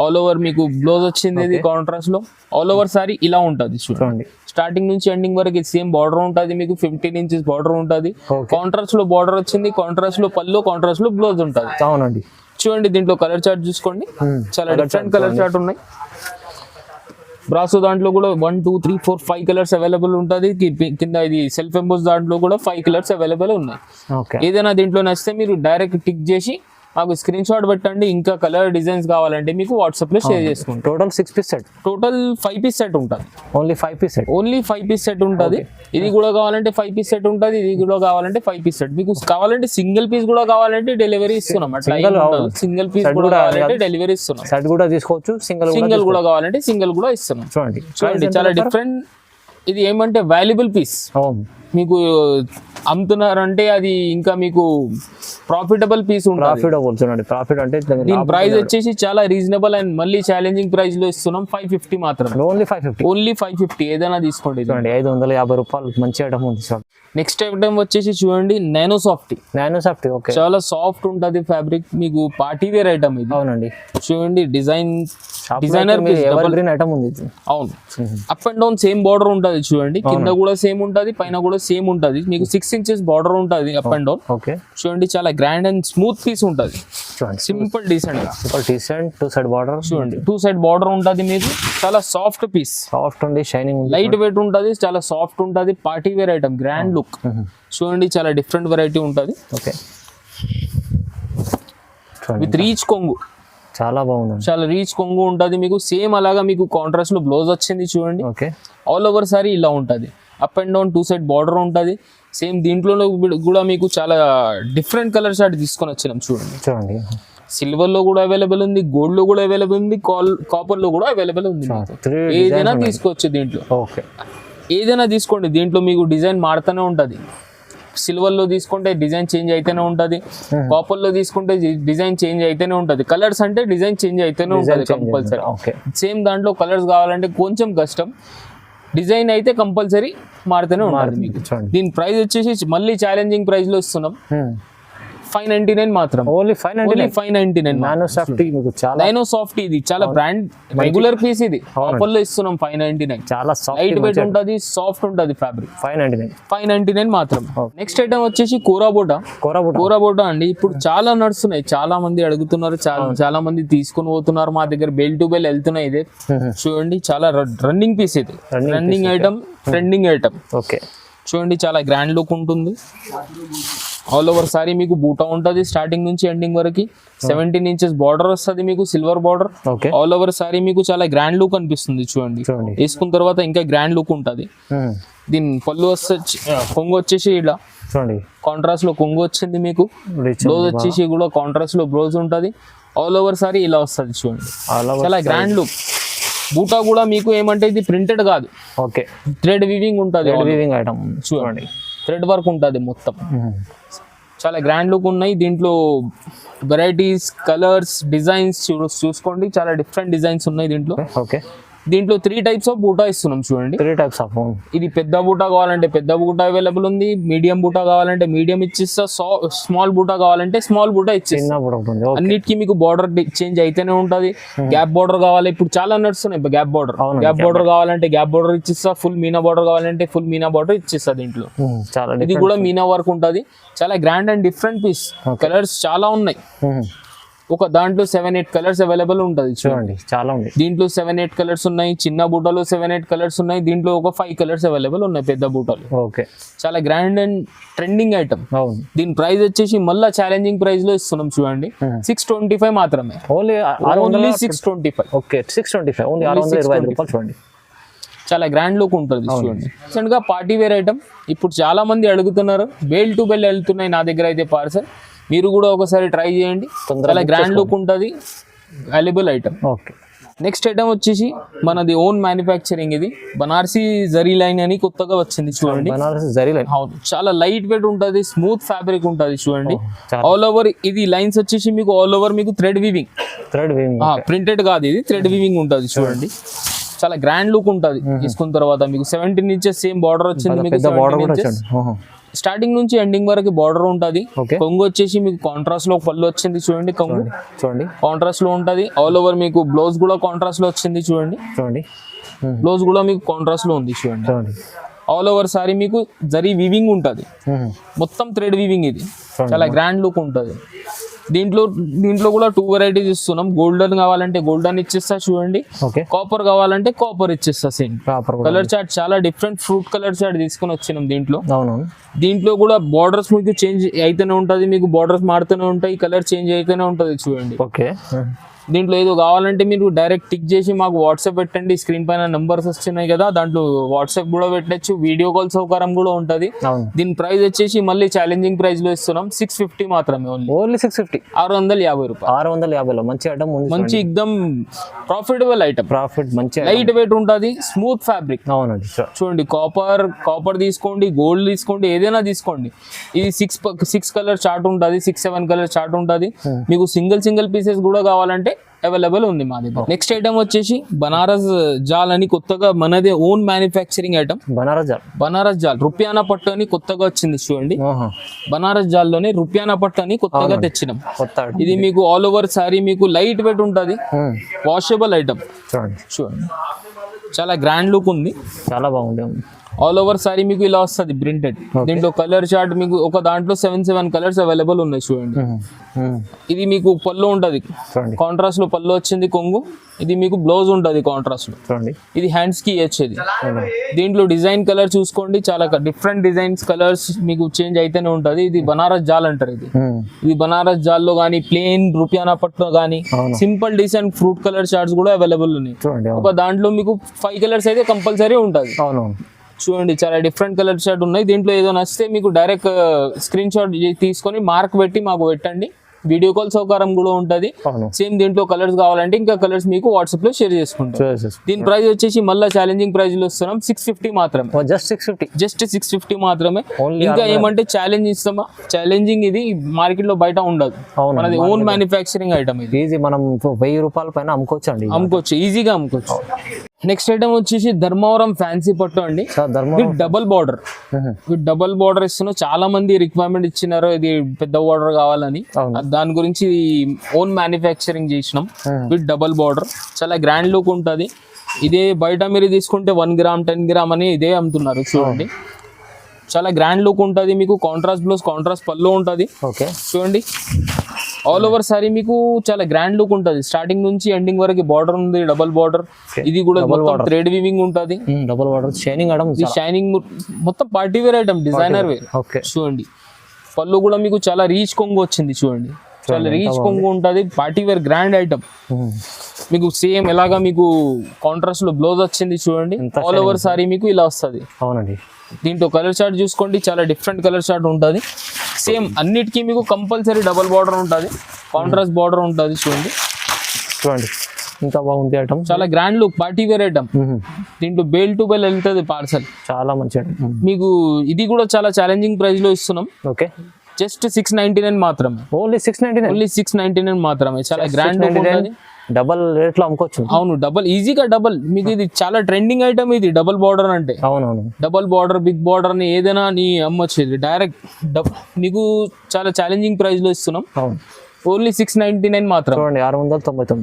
ఆల్ ఓవర్ మీకు బ్లౌజ్ వచ్చింది ఇది కాంట్రాస్ట్ లో. ఆల్ ఓవర్ సారీ ఇలా ఉంటుంది చూడండి. స్టార్టింగ్ నుంచి ఎండింగ్ వరకు సేమ్ బార్డర్ ఉంటుంది మీకు. 15 inches బార్డర్ ఉంటుంది. కాంట్రాస్ట్ లో బార్డర్ వచ్చింది, కాంట్రాస్ట్ లో పళ్ళు, కాంట్రాస్ట్ లో బ్లౌజ్ ఉంటుంది. అవునండి, చూడండి. దీంట్లో కలర్ చార్ట్ చూసుకోండి, చాలా డిఫరెంట్ కలర్ చార్ట్ ఉన్నాయి. బ్రాసో దాంట్లో కూడా 1 2 3 4 5 కలర్స్ అవైలబుల్ ఉంటుంది. కింద ఇది సెల్ఫ్ ఎంబోస్ దాంట్లో కూడా 5 కలర్స్ అవైలబుల్ ఉన్నాయి. ఏదైనా దీంట్లో నచ్చితే మీరు డైరెక్ట్ టిక్ చేసి మాకు స్క్రీన్ షాట్ పెట్టండి. ఇంకా కలర్ డిజైన్స్ కావాలంటే మీకు వాట్సాప్ లో షేర్ చేసుకుంటాం. Total 6 piece set, total 5 piece set ఉంటుంది. Only 5 piece set, only 5 piece set ఉంటుంది. ఇది కూడా కావాలంటే 5 పీస్ సెట్ ఉంటుంది. ఇది కూడా కావాలంటే 5 పీస్ సెట్. మీకు కావాలంటే సింగిల్ పీస్ కూడా కావాలంటే డెలివరీ ఇస్తున్నాం. అట్లా సింగిల్ పీస్ కూడా కావాలంటే డెలివరీ ఇస్తున్నాం. సెట్ కూడా తీసుకోవచ్చు, సింగిల్ కూడా కావాలంటే సింగిల్ కూడా ఇస్తున్నాం. చూడండి చూడండి చాలా డిఫరెంట్. ఇది ఏమంటే వాల్యుబుల్ పీస్. మీకు అమ్ముతున్నారంటే అది ఇంకా మీకు ప్రాఫిటబుల్ పీస్ ఉంటుంది. ప్రాఫిటబుల్ చూడండి, ప్రాఫిట్ అంటే దీని ప్రైస్ వచ్చేసి చాలా రీజనబుల్ అండ్ మళ్ళీ ఛాలెంజింగ్ ప్రైస్ లో ఇస్తున్నాం. 550 మాత్రమే, ఓన్లీ 550, ఓన్లీ 550. ఏదైనా తీసుకోండి. చూడండి 550 రూపాయలు మంచి ఐటమ్ ఉంది. నెక్స్ట్ ఐటమ్ వచ్చేసి చూడండి నానో సాఫ్ట్. ఓకే, చాలా సాఫ్ట్ ఉంటుంది ఫ్యాబ్రిక్. మీకు పార్టీ వేర్ ఐటమ్ ఇది. అవునండి, చూడండి డిజైనర్ గ్రీన్ ఐటమ్ ఉంది. అవును, up and down same border ఉంటుంది. చూడండి కింద కూడా సేమ్ ఉంటుంది, పైన కూడా సేమ్ ఉంటుంది. మీకు 6 ఇంచెస్ బార్డర్ ఉంటుంది అప్ అండ్ డౌన్. ఓకే, చూడండి చాలా గ్రాండ్ అండ్ స్మూత్ పీస్ ఉంటుంది. సింపుల్ డీసెంట్ గా, టూ సైడ్ బార్డర్. చూడండి 2 సైడ్ బార్డర్ ఉంటుంది. మీకు చాలా సాఫ్ట్ పీస్, సాఫ్ట్ ఉంది, షైనింగ్, లైట్ వెయిట్ ఉంటుంది, చాలా సాఫ్ట్ ఉంటుంది. Party wear item, grand look. చూడండి చాలా డిఫరెంట్ వెరైటీ ఉంటుంది. ఓకే, విత్ రీచ్ కొంగు, చాలా బాగుంది, చాలా రీచ్ కొంగు ఉంటుంది. మీకు సేమ్ అలాగా మీకు కాంట్రాస్ట్ లో బ్లౌజ్ వచ్చింది. చూడండి ఓకే, ఆల్ ఓవర్ సారీ ఇలా ఉంటుంది. Up and down 2 side border ఉంటుంది. సేమ్ దీంట్లో కూడా మీకు చాలా డిఫరెంట్ కలర్ షార్ట్ తీసుకొని వచ్చినాం. చూడండి సిల్వర్ లో కూడా అవైలబుల్ ఉంది, గోల్డ్ లో కూడా అవైలబుల్ ఉంది, కాపర్ లో కూడా అవైలబుల్ ఉంది. ఏదైనా తీసుకోవచ్చు దీంట్లో. ఓకే, ఏదైనా తీసుకోండి. దీంట్లో మీకు డిజైన్ మారుతూనే ఉంటుంది. సిల్వర్ లో తీసుకుంటే డిజైన్ చేంజ్ అయితేనే ఉంటుంది. కాపర్ లో తీసుకుంటే డిజైన్ చేంజ్ అయితేనే ఉంటుంది. కలర్స్ అంటే డిజైన్ చేంజ్ అయితేనే ఉంటుంది కంపల్సరీ. సేమ్ దాంట్లో కలర్స్ కావాలంటే కొంచెం కష్టం, డిజైన్ అయితే కంపల్సరీ మారుతూనే ఉంటుంది మీకు. దీని ప్రైస్ వచ్చేసి మళ్ళీ ఛాలెంజింగ్ ప్రైస్ లో ఇస్తున్నాం. 599 మాత్రం, ఓన్లీ 599. నానో సాఫ్ట్ ఇది చాలా బ్రాండ్ రెగ్యులర్ పీస్. ఇది ఆఫర్ లో ఇస్తున్నాం 599. చాలా లైట్ వెయిట్ ఉంటుంది, సాఫ్ట్ ఉంటుంది ఫ్యాబ్రిక్. 599 మాత్రం. నెక్స్ట్ ఐటమ్ వచ్చేసి కోరాబోటా అండి. ఇప్పుడు చాలా నడుస్తున్నాయి, చాలా మంది అడుగుతున్నారు, చాలా మంది తీసుకుని పోతున్నారు మా దగ్గర. బెల్ టు బెల్ వెళ్తున్నాయి. ఇదే చూడండి చాలా రన్నింగ్ పీస్. ఇది running item, trending item. Okay, చూడండి చాలా గ్రాండ్ లుక్ ఉంటుంది. ఆల్ ఓవర్ సారీ మీకు బూటా ఉంటుంది స్టార్టింగ్ నుంచి ఎండింగ్ వరకు. 17 ఇంచెస్ బార్డర్ వస్తుంది మీకు, silver border. All over sari మీకు చాలా గ్రాండ్ లుక్ అనిపిస్తుంది. చూడండి వేసుకున్న తర్వాత ఇంకా గ్రాండ్ లుక్ ఉంటుంది. దీని పళ్ళు కొంగు వచ్చేసి ఇలా చూడండి కాంట్రాస్ట్ లో కొంగు వచ్చింది మీకు. బ్లౌజ్ వచ్చేసి కూడా కాంట్రాస్ట్ లో బ్లౌజ్ ఉంటుంది. ఆల్ ఓవర్ సారీ ఇలా వస్తుంది. చూడండి చాలా గ్రాండ్ లుక్. బూటా కూడా మీకు ఏమంటే ఇది ప్రింటెడ్ కాదు, ఓకే, థ్రెడ్ వీవింగ్ ఉంటుంది. ఐటమ్ చూడండి థ్రెడ్ వర్క్ ఉంటుంది మొత్తం. చాలా గ్రాండ్ లుక్ ఉన్నాయి. దీంట్లో వెరైటీస్, కలర్స్, డిజైన్స్ చూసుకోండి. చాలా డిఫరెంట్ డిజైన్స్ ఉన్నాయి దీంట్లో. ఓకే, దీంట్లో 3 టైప్స్ ఆఫ్ బూటా ఇస్తున్నాం. చూడండి 3 టైప్స్ ఆఫ్. ఇది పెద్ద బూటా కావాలంటే పెద్ద బూటా అవైలబుల్ ఉంది. మీడియం బూటా కావాలంటే మీడియం ఇచ్చిస్తా. స్మాల్ బూటా కావాలంటే స్మాల్ బూటా ఇచ్చిస్తా. అన్నిటికీ మీకు బార్డర్ చేంజ్ అయితేనే ఉంటుంది. గ్యాప్ బార్డర్ కావాలి, ఇప్పుడు చాలా నడుస్తున్నాయి గ్యాప్ బార్డర్. గ్యాప్ బార్డర్ కావాలంటే గ్యాప్ బార్డర్ ఇచ్చిస్తా. ఫుల్ మీనా బార్డర్ కావాలంటే ఫుల్ మీనా బార్డర్ ఇచ్చిస్తా. దీంట్లో ఇది కూడా మీనా వర్క్ ఉంటుంది. చాలా grand and different piece. Colours చాలా ఉన్నాయి. ఒక దాంట్లో 7-8 కలర్స్ అవైలబుల్ ఉంటుంది. చూడండి చాలా ఉంది. దీంట్లో 7-8 కలర్స్ ఉన్నాయి. చిన్న బూటాలో 7-8 కలర్స్ ఉన్నాయి. దీంట్లో ఒక 5 కలర్స్ అవైలబుల్ ఉన్నాయి పెద్ద బూటాలు. ఓకే, చాలా గ్రాండ్ అండ్ ట్రెండింగ్ ఐటమ్. దీని ప్రైస్ వచ్చేసి మళ్ళీ ఛాలెంజింగ్ ప్రైస్ లో ఇస్తున్నాం. చూడండి 625 మాత్రమే, ఓన్లీ 625. ఓకే, 625 ఓన్లీ 625 రూపాయలు. చూడండి చాలా గ్రాండ్ లుక్ ఉంటుంది. చూడండి రీసెంట్ గా పార్టీ వేర్ ఐటమ్. ఇప్పుడు చాలా మంది అడుగుతున్నారు. బెల్ టు బెల్ వెళ్తున్నాయి నా దగ్గర అయితే పార్సల్. మీరు కూడా ఒకసారి ట్రై చేయండి. చాలా గ్రాండ్ లుక్ ఉంటుంది, valuable item. Okay, next item వచ్చేసి మనది ఓన్ మ్యానుఫ్యాక్చరింగ్. ఇది బనారసి జరీ లైన్ అని కొత్తగా వచ్చింది. చూడండి అవును, చాలా లైట్ వెయిట్ ఉంటుంది, స్మూత్ ఫ్యాబ్రిక్ ఉంటుంది. చూడండి ఆల్ ఓవర్ ఇది లైన్స్ వచ్చేసి మీకు ఆల్ ఓవర్ మీకు థ్రెడ్ వీవింగ్. ప్రింటెడ్ కాదు, ఇది థ్రెడ్ వీవింగ్ ఉంటుంది. చూడండి చాలా గ్రాండ్ లుక్ ఉంటుంది. తీసుకున్న తర్వాత మీకు 17 ఇంచెస్ సేమ్ బార్డర్ వచ్చింది మీకు. 17 ఇంచెస్ స్టార్టింగ్ నుంచి ఎండింగ్ వరకు బార్డర్ ఉంటుంది. కొంగు వచ్చేసి మీకు కాంట్రాస్ట్ లో పళ్ళు వచ్చింది. చూడండి కొంగు చూడండి కాంట్రాస్ట్ లో ఉంటుంది. ఆల్ ఓవర్ మీకు బ్లౌజ్ కూడా కాంట్రాస్ట్ లో వచ్చింది. చూడండి బ్లౌజ్ కూడా మీకు కాంట్రాస్ట్ లో ఉంది. చూడండి ఆల్ ఓవర్ సారీ మీకు జరీ వీవింగ్ ఉంటుంది. మొత్తం థ్రెడ్ వీవింగ్. ఇది చాలా గ్రాండ్ లుక్ ఉంటుంది. దీంట్లో కూడా 2 వెరైటీస్ ఇస్తున్నాం. గోల్డెన్ కావాలంటే గోల్డెన్ ఇచ్చేస్తా చూడండి, ఓకే కాపర్ కావాలంటే కాపర్ ఇచ్చేస్తా. సేమ్ ప్రాపర్ కలర్ చార్ట్ చాలా డిఫరెంట్ ఫ్రూట్ కలర్ చార్ట్ తీసుకొని వచ్చినాం దీంట్లో. అవునవును. దీంట్లో కూడా బార్డర్స్ మీకు చేంజ్ అయితేనే ఉంటుంది, మీకు బార్డర్స్ మారుతూనే ఉంటాయి, కలర్ చేంజ్ అయితేనే ఉంటుంది చూడండి. ఓకే దీంట్లో ఏదో కావాలంటే మీరు డైరెక్ట్ టిక్ చేసి మాకు వాట్సాప్ పెట్టండి. స్క్రీన్ పైన నెంబర్స్ వస్తున్నాయి కదా, దాంట్లో వాట్సాప్ కూడా పెట్టచ్చు, వీడియో కాల్ సౌకర్యం కూడా ఉంటుంది. అవును. దీని ప్రైస్ వచ్చేసి మళ్ళీ ఛాలెంజింగ్ ప్రైస్ లో ఇస్తున్నాం 650 మాత్రమే. ఓన్లీ 650, 650 రూపాయలు. 650లో మంచి ఐటమ్ ఉంది. మంచి ఎక్దమ్ ప్రాఫిటబుల్ ఐటమ్, ప్రాఫిట్ మంచి లైట్ వెయిట్ ఉంటుంది, స్మూత్ ఫ్యాబ్రిక్. అవునండి. చూడండి కాపర్ తీసుకోండి, గోల్డ్ తీసుకోండి, ఏదైనా తీసుకోండి. ఇది 6 కలర్ చార్ట్ ఉంటుంది, 6-7 కలర్ చార్ట్ ఉంటుంది. మీకు సింగిల్ పీసెస్ కూడా కావాలంటే అవైలబుల్ ఉంది మా దగ్గర. నెక్స్ట్ ఐటమ్ వచ్చేసి బనారస్ జాల్ అని కొత్తగా మనదే ఓన్ మ్యానుఫ్యాక్చరింగ్ ఐటమ్. బనారస్ జాల్ రుపియానా పట్టు అని కొత్తగా వచ్చింది చూడండి. బనారస్ జాల్ లోనే రుపియానా పట్టు అని కొత్తగా తెచ్చినాం. ఇది మీకు ఆల్ ఓవర్ సారీ మీకు లైట్ వెయిట్ ఉంటుంది, వాషబుల్ ఐటమ్. చూడండి చాలా గ్రాండ్ లుక్ ఉంది, చాలా బాగుంది. ఆల్ ఓవర్ సారీ మీకు ఇలా వస్తుంది ప్రింటెడ్. దీంట్లో కలర్ చార్ట్ మీకు ఒక దాంట్లో 7 కలర్స్ అవైలబుల్ ఉన్నాయి చూడండి. ఇది మీకు పళ్ళు ఉంటుంది, కాంట్రాస్ట్ లో పళ్ళు వచ్చింది కొంగు. ఇది మీకు బ్లౌజ్ ఉంటుంది కాంట్రాస్ట్ లో. ఇది హ్యాండ్స్ కి ఇచ్చేది. దీంట్లో డిజైన్ కలర్ చూసుకోండి, చాలా డిఫరెంట్ డిజైన్స్ కలర్స్ మీకు చేంజ్ అయితేనే ఉంటుంది. ఇది బనారస్ జాల్ అంటారు. ఇది బనారస్ జాల్ లో కానీ ప్లేన్ రుపియానా పట్టులో కానీ simple design fruit colour charts కూడా అవైలబుల్ ఉన్నాయి. ఒక దాంట్లో మీకు 5 కలర్స్ అయితే కంపల్సరీ ఉంటుంది. చూడండి చాలా డిఫరెంట్ కలర్ షర్ట్ ఉన్నాయి. దీంట్లో ఏదో నచ్చితే మీకు డైరెక్ట్ స్క్రీన్ షాట్ తీసుకొని మార్క్ పెట్టి మాకు పెట్టండి, వీడియో కాల్ సౌకర్యం కూడా ఉంటుంది. సేమ్ దీంట్లో కలర్స్ కావాలంటే ఇంకా కలర్స్ మీకు వాట్సాప్ లో షేర్ చేసుకుంటాం. దీని ప్రైస్ వచ్చేసి మళ్ళీ ఛాలెంజింగ్ ప్రైస్ లో ఇస్తున్నాం 650 మాత్రమే. జస్ట్ 650 మాత్రమే. ఇంకా ఏమంటే ఛాలెంజ్ ఇస్తామా, ఛాలెంజింగ్ ఇది మార్కెట్ లో బయట ఉండదు, మనది ఓన్ మ్యానుఫ్యాక్చరింగ్ ఐటమ్. ఇది ఈజీ, మనం 1000 రూపాయల పైన అమ్ముకోవచ్చు, ఈజీగా అమ్ముకోవచ్చు. నెక్స్ట్ ఐటమ్ వచ్చేసి ధర్మవరం ఫ్యాన్సీ పట్టు అండి, విత్ డబల్ బార్డర్ ఇస్తున్నాం. చాలా మంది రిక్వైర్మెంట్ ఇచ్చినారు ఇది పెద్ద బార్డర్ కావాలని, దాని గురించి ఓన్ మ్యానుఫ్యాక్చరింగ్ చేసినాం. విత్ డబల్ బార్డర్ చాలా గ్రాండ్ లుక్ ఉంటుంది. ఇదే బయట మీరు తీసుకుంటే 1 గ్రామ్ 10 గ్రామ్ అని ఇదే అమ్ముతున్నారు చూడండి. చాలా గ్రాండ్ లుక్ ఉంటుంది. మీకు కాంట్రాస్ట్ బ్లౌజ్, కాంట్రాస్ట్ పళ్ళు ఉంటుంది. చూడండి ఆల్ ఓవర్ సారీ మీకు చాలా గ్రాండ్ లుక్ ఉంటుంది. స్టార్టింగ్ నుంచి ఎండింగ్ వరకు బార్డర్ ఉంది, డబల్ బార్డర్. ఇది కూడా థ్రెడ్ వీవింగ్ ఉంటుంది, డబల్ బార్డర్, షైనింగ్ మొత్తం party wear item, designer wear. చూడండి పళ్ళు కూడా మీకు చాలా రీచ్ కొంగు వచ్చింది చూడండి, చాలా రీచ్ కొంగు ఉంటుంది, పార్టీ వేర్ గ్రాండ్ ఐటమ్. మీకు సేమ్ ఎలాగా మీకు కాంట్రాస్ట్ లో బ్లౌజ్ వచ్చింది చూడండి. ఆల్ ఓవర్ సారీ మీకు ఇలా వస్తుంది. అవునండి. దీంట్లో కలర్ చార్ట్ చూసుకోండి, చాలా డిఫరెంట్ కలర్ చార్ట్ ఉంటుంది. సేమ్ అన్నిటికీ మీకు కంపల్సరీ డబల్ బార్డర్ ఉంటుంది, కాంట్రాస్ట్ బార్డర్ ఉంటుంది. చూడండి ఇంకా బాగుంది ఐటమ్, చాలా grand look, party wear item. దీంట్లో బేల్ టు బేల్ వెళ్తుంది పార్సల్, చాలా మంచి. మీకు ఇది కూడా చాలా ఛాలెంజింగ్ ప్రైస్ లో ఇస్తున్నాం. జస్ట్ 699 మాత్రమే. ఓన్లీ 699 మాత్రమే. చాలా గ్రాండ్ లుక్ ఉంటుంది. డబల్ రేట్ లో అమ్ముకోవచ్చు. అవును, డబల్ ఈజీగా డబల్. మీకు ఇది చాలా ట్రెండింగ్ ఐటమ్ ఇది డబల్ బార్డర్ అంటే. అవునవును, డబల్ బార్డర్, బిగ్ బార్డర్ ని ఏదైనా నీ అమ్మొచ్చు. డైరెక్ట్ మీకు చాలా ఛాలెంజింగ్ ప్రైస్ లో ఇస్తున్నాం. ఓన్లీ 699 మాత్రం. 699.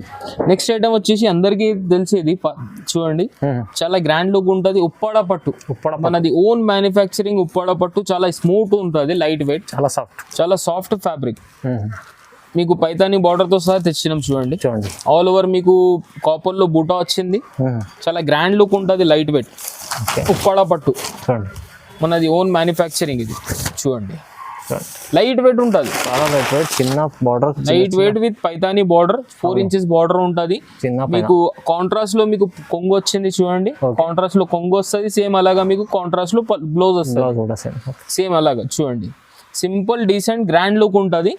నెక్స్ట్ ఐటమ్ వచ్చేసి అందరికి తెలిసేది చూడండి, చాలా గ్రాండ్ లుక్ ఉంటుంది. ఉప్పాడ పట్టు, మనది ఓన్ మ్యానుఫ్యాక్చరింగ్ ఉప్పాడ పట్టు. చాలా స్మూత్ ఉంటుంది, లైట్ వెయిట్, చాలా సాఫ్ట్ ఫ్యాబ్రిక్. మీకు పైతాని బార్డర్ తో సహా తెచ్చినాం చూడండి. ఆల్ ఓవర్ మీకు కాపర్ లో బూటా వచ్చింది, చాలా గ్రాండ్ లుక్ ఉంటుంది, లైట్ వెయిట్ ఉప్పాడ పట్టు. మనది ఓన్ మ్యానుఫ్యాక్చరింగ్ ఇది. చూడండి లైట్ వెయిట్ ఉంటుంది, చాలా లైట్ వెయిట్, చిన్న border, light weight with Paithani border, 4 inches border ఉంటుంది. మీకు కాంట్రాస్ట్ లో మీకు కొంగు వచ్చింది చూడండి, కాంట్రాస్ట్ లో కొంగు వస్తుంది. సేమ్ అలాగా మీకు కాంట్రాస్ట్ లో బ్లౌజ్ వస్తుంది, సేమ్ అలాగా. చూడండి సింపుల్ డీసెంట్ గ్రాండ్ లుక్ ఉంటుంది,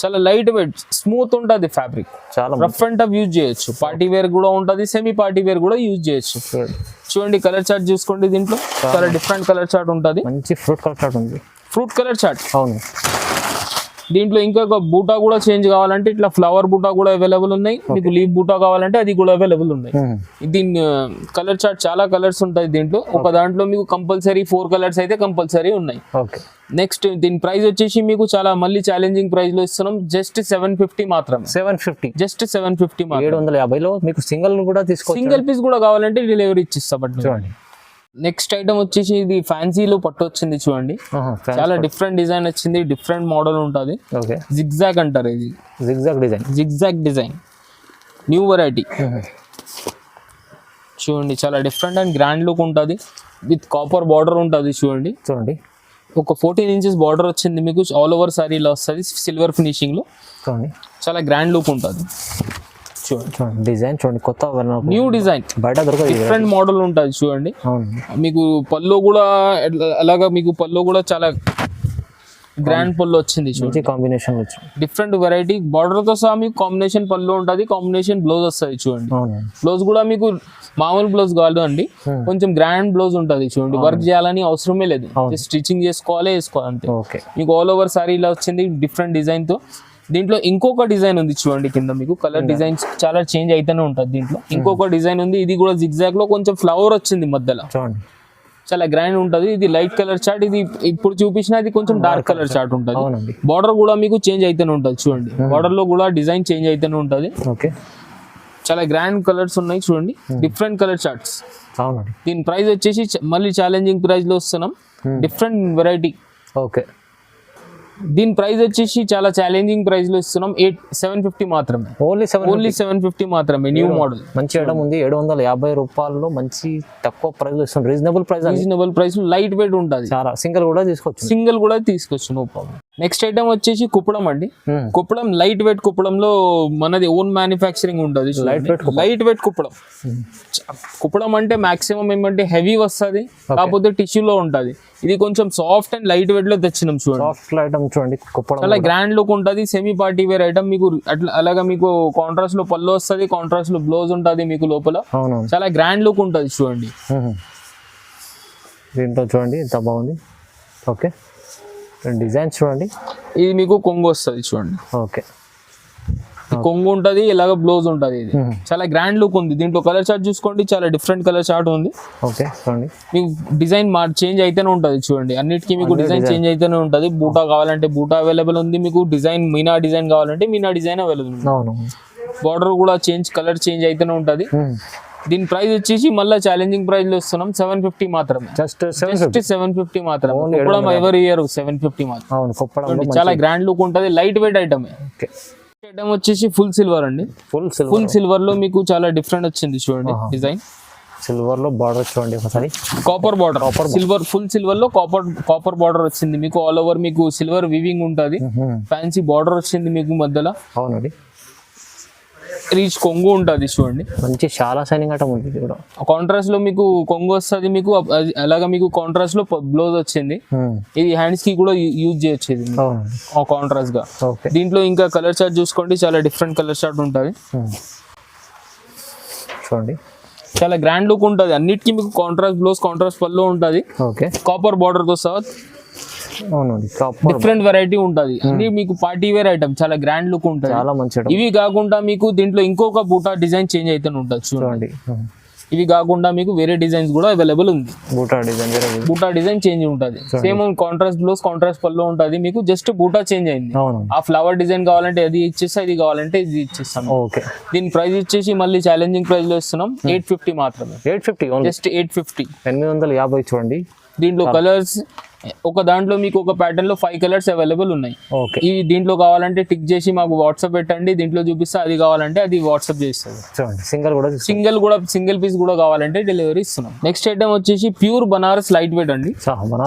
చాలా లైట్ వెయిట్, స్మూత్ ఉంటుంది ఫ్యాబ్రిక్. చాలా రఫ్ అండ్ టఫ్ యూజ్ చేయొచ్చు, పార్టీ వేర్ కూడా ఉంటుంది, సెమీ పార్టీ వేర్ కూడా యూజ్ చేయొచ్చు. చూడండి కలర్ చార్ట్ చూసుకోండి, దీంట్లో చాలా డిఫరెంట్ కలర్ చార్ట్ ఉంటుంది. మంచి ఫ్రూట్ కలర్ చార్ట్ ఉంది, ఫ్రూట్ కలర్ చార్ట్. అవును. దీంట్లో ఇంకా బూటా కూడా చేంజ్ కావాలంటే ఇట్లా ఫ్లవర్ బూటా కూడా అవైలబుల్ ఉన్నాయి. మీకు లీఫ్ బూటా కావాలంటే అది కూడా అవైలబుల్ ఉన్నాయి. దీని కలర్ చార్ట్ చాలా కలర్స్ ఉంటాయి దీంట్లో. ఒక దాంట్లో మీకు కంపల్సరీ 4 కలర్స్ అయితే కంపల్సరీ ఉన్నాయి. నెక్స్ట్ దీని ప్రైస్ వచ్చేసి మీకు చాలా మళ్ళీ ఛాలెంజింగ్ ప్రైస్ లో ఇస్తున్నాం. జస్ట్ 750 మాత్రం. 750, జస్ట్ 750 750లో మీకు సింగిల్ కూడా తీసుకోవచ్చు. సింగిల్ పీస్ కూడా కావాలంటే డెలివరీ ఇచ్చిస్తాం. చూడండి నెక్స్ట్ ఐటమ్ వచ్చేసి ఇది ఫ్యాన్సీలో పట్టు వచ్చింది చూడండి, చాలా డిఫరెంట్ డిజైన్ వచ్చింది, డిఫరెంట్ మోడల్ ఉంటుంది. ఓకే, జిగ్జాగ్ అంటారు ఇది, జిగ్జాగ్ డిజైన్ న్యూ వెరైటీ. చూడండి చాలా డిఫరెంట్ అండ్ గ్రాండ్ లుక్ ఉంటుంది, విత్ కాపర్ బార్డర్ ఉంటుంది. చూడండి ఒక 14 inches బార్డర్ వచ్చింది మీకు, ఆల్ ఓవర్ సారీలో వస్తుంది, సిల్వర్ ఫినిషింగ్ లో. చూడండి చాలా గ్రాండ్ లుక్ ఉంటుంది. చూడండి డిజైన్ చూడండి, కొత్త న్యూ డిజైన్, బయట దొరకదు, డిఫరెంట్ మోడల్ ఉంటుంది. చూడండి మీకు పళ్ళు కూడా అలాగా, మీకు పళ్ళు కూడా చాలా గ్రాండ్ పళ్ళు వచ్చింది. చూడండి కాంబినేషన్ డిఫరెంట్ వెరైటీ బార్డర్ తో సహా మీకు కాంబినేషన్ పళ్ళు ఉంటుంది, కాంబినేషన్ బ్లౌజ్ వస్తుంది. చూడండి బ్లౌజ్ కూడా మీకు మామూలు బ్లౌజ్ కాదు అండి, కొంచెం గ్రాండ్ బ్లౌజ్ ఉంటుంది. చూడండి వర్క్ చేయాలని అవసరమే లేదు, జస్ట్ స్టిచ్చింగ్ వేసుకోవాలి అంతే. మీకు ఆల్ ఓవర్ సారీ ఇలా వచ్చింది డిఫరెంట్ డిజైన్ తో. దీంట్లో ఇంకొక డిజైన్ ఉంది చూడండి, కింద మీకు కలర్ డిజైన్స్ చాలా చేంజ్ అయితేనే ఉంటుంది. దీంట్లో ఇంకొక డిజైన్ ఉంది, ఇది కూడా జిగ్జాగ్ లో కొంచెం ఫ్లవర్ వచ్చింది మధ్యలో, చూడండి చాలా గ్రాండ్ ఉంటుంది. ఇది లైట్ కలర్ చార్ట్, ఇది ఇప్పుడు చూపించిన ఇది కొంచెం డార్క్ కలర్ చార్ట్ ఉంటుంది. బార్డర్ కూడా మీకు చేంజ్ అయితేనే ఉంటుంది. చూడండి బార్డర్ లో కూడా డిజైన్ చేంజ్ అయితేనే ఉంటుంది. ఓకే, చాలా గ్రాండ్ కలర్స్ ఉన్నాయి. చూడండి డిఫరెంట్ కలర్ చార్ట్స్. దీని ప్రైస్ వచ్చేసి మళ్ళీ ఛాలెంజింగ్ ప్రైస్ లో వస్తున్నాం, డిఫరెంట్ వెరైటీ. ఓకే, దీని ప్రైస్ వచ్చేసి చాలా ఛాలెంజింగ్ ప్రైస్ లో ఇస్తున్నాం, 750 మాత్రమే, ఓన్లీ 750 మాత్రమే. న్యూ మోడల్ మంచి ఐటమ్ ఉంది, 750 రూపాయల్లో మంచి తక్కువ ప్రైస్ లో ఇస్తున్నాం, రీజనబుల్ ప్రైస్, లైట్ వెయిట్ ఉంటుంది, చాలా సింగిల్ కూడా తీసుకోవచ్చు, నో ప్రాబ్లం. నెక్స్ట్ ఐటమ్ వచ్చేసి కుప్పడం అండి. కుప్పడం లైట్ వెయిట్ కుప్పడంలో మనది ఓన్ మ్యానుఫ్యాక్చరింగ్ ఉంటుంది. లైట్ వెయిట్ కుప్పడం. కుప్పడం అంటే మాక్సిమం ఏమంటే హెవీ వస్తుంది, కాకపోతే టిష్యూలో ఉంటుంది. ఇది కొంచెం సాఫ్ట్ అండ్ లైట్ వెయిట్ లో తెచ్చినాం. చూడండి చాలా గ్రాండ్ లుక్ ఉంటుంది, సెమీ పార్టీ వేర్ ఐటమ్. మీకు అట్లా అలాగా మీకు కాంట్రాస్ట్ లో పళ్ళు వస్తుంది, కాంట్రాస్ట్ లో బ్లౌజ్ ఉంటుంది మీకు లోపల, చాలా గ్రాండ్ లుక్ ఉంటుంది. చూడండి దీంట్లో చూడండి ఎంత బాగుంది. ఓకే, డిజైన్ చూడండి, ఇది మీకు కొంగు వస్తుంది. చూడండి ఓకే, కొంగు ఉంటుంది, ఇలాగ బ్లౌజ్ ఉంటుంది. ఇది చాలా గ్రాండ్ లుక్ ఉంది. దీంట్లో కలర్ చార్ట్ చూసుకోండి, చాలా డిఫరెంట్ కలర్ చార్ట్ ఉంది. ఓకే, చూడండి మీకు డిజైన్ చేంజ్ అయితేనే ఉంటుంది. చూడండి అన్నిటికీ మీకు డిజైన్ చేంజ్ అయితేనే ఉంటుంది. బూటా కావాలంటే బూటా అవైలబుల్ ఉంది మీకు, డిజైన్ మీనా డిజైన్ కావాలంటే మీనా డిజైన్ అవైలబుల్ ఉంది. బార్డర్ కూడా కలర్ చేంజ్ అయితేనే ఉంటుంది. దీని ప్రైస్ వచ్చేసి మళ్ళీ ఛాలెంజింగ్ ప్రైస్ లో ఇస్తున్నాం, 750 మాత్రమే, జస్ట్ 750 మాత్రమే. ఎవరి ఇయర్ 750 మాత్రమే. చాలా గ్రాండ్ లుక్ ఉంటుంది, లైట్ వెయిట్ ఐటమ్. ఐటమ్ వచ్చేసి ఫుల్ సిల్వర్ అండి. ఫుల్ సిల్వర్ లో మీకు చాలా డిఫరెంట్ వచ్చింది. చూడండి డిజైన్ సిల్వర్ లో బార్డర్ చూడండి ఒకసారి, copper border, silver full silver లో కాపర్ బార్డర్ వచ్చింది మీకు. ఆల్ ఓవర్ మీకు సిల్వర్ వీవింగ్ ఉంటుంది, ఫ్యాన్సీ బార్డర్ వచ్చింది మీకు మధ్యలో. అవునండి, రీచ్ కొంగు ఉంటుంది. చూడండి మంచి చాలా షైనింగ్ ఐటమ్ ఉంది. కాంట్రాస్ట్ లో మీకు కొంగు వస్తుంది మీకు, అలాగా మీకు కాంట్రాస్ట్ లో బ్లౌజ్ వచ్చింది. ఇది హ్యాండ్స్ కి కూడా యూజ్ చేయొచ్చు కాంట్రాస్ట్ గా. దీంట్లో ఇంకా కలర్ చార్ట్ చూసుకోండి, చాలా డిఫరెంట్ కలర్ చార్ట్ ఉంటుంది. చూడండి చాలా గ్రాండ్ లుక్ ఉంటుంది. అన్నిటికీ మీకు కాంట్రాస్ట్ బ్లౌజ్, కాంట్రాస్ట్ పళ్ళు ఉంటుంది. ఓకే, కాపర్ బార్డర్ తో సహా డిఫరెంట్ వెరైటీ ఉంటుంది. అన్ని మీకు పార్టీ వేర్ ఐటమ్, చాలా గ్రాండ్ లుక్ ఉంటుంది, చాలా మంచి. ఇవి కాకుండా మీకు దీంట్లో ఇంకొక బూటా డిజైన్ చేంజ్ అయితే ఉంటుంది. చూడండి ఇవి కాకుండా మీకు వేరే డిజైన్స్ కూడా అవైలబుల్ ఉంది. బూటా డిజైన్ చేంజ్ ఉంటుంది, సేమ్ కాంట్రాస్ట్ బ్లౌజ్, కాంట్రాస్ట్ పళ్ళు ఉంటుంది మీకు, జస్ట్ బూటా చేంజ్ అయింది. ఆ ఫ్లవర్ డిజైన్ కావాలంటే అది ఇచ్చేస్తా, ఇది కావాలంటే ఇది ఇచ్చేస్తాం. ఓకే, దీని ప్రైస్ ఇచ్చేసి మళ్ళీ ఛాలెంజింగ్ ప్రైస్ లో ఇస్తున్నాం, 850 మాత్రమే. 850, జస్ట్ 850. 850 చూడండి. దీంట్లో కలర్స్ ఒక దాంట్లో మీకు ఒక ప్యాటర్న్ లో 5 కలర్స్ అవైలబుల్ ఉన్నాయి. ఇవి దీంట్లో కావాలంటే టిక్ చేసి మాకు వాట్సాప్ పెట్టండి, దీంట్లో చూపిస్తే అది కావాలంటే అది వాట్సాప్ చేస్తుంది. సింగిల్ పీస్ కూడా కావాలంటే డెలివరీ ఇస్తున్నాం. నెక్స్ట్ ఐటమ్ వచ్చేసి ప్యూర్ బనారస్ లైట్ వెయిట్ అండి.